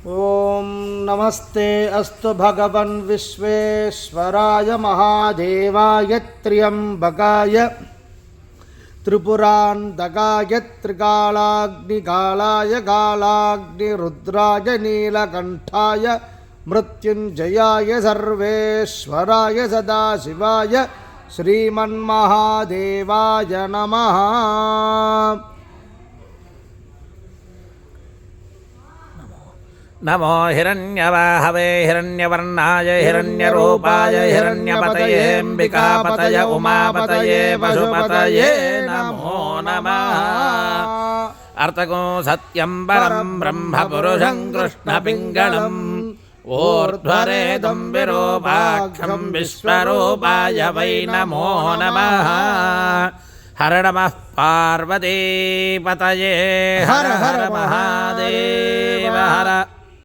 ओम नमस्ते अस्तु भगवन् विश्वेश्वराय महादेवाय त्र्यंबकाय त्रिपुरान्तकाय त्रिकालाग्निकालाय कालाग्निरुद्राय नीलकण्ठाय मृत्युञ्जयाय सर्वेश्वराय सदाशिवाय श्रीमन्महादेवाय नमः। नमो हिरण्यवाहवे हिरण्यवर्णाय हिरण्यरूपाय हिरण्यपतयेऽम्बिकापतये उमापतये पशुपतये नमो नमः। अर्तको सत्यं परं ब्रह्म पुरुषं कृष्णपिङ्गलम् ऊर्ध्वरेदं विरूपाक्षं विश्वरूपाय वै नमो नमः। हर नमः पार्वतीपतये हर हर महादेव हर।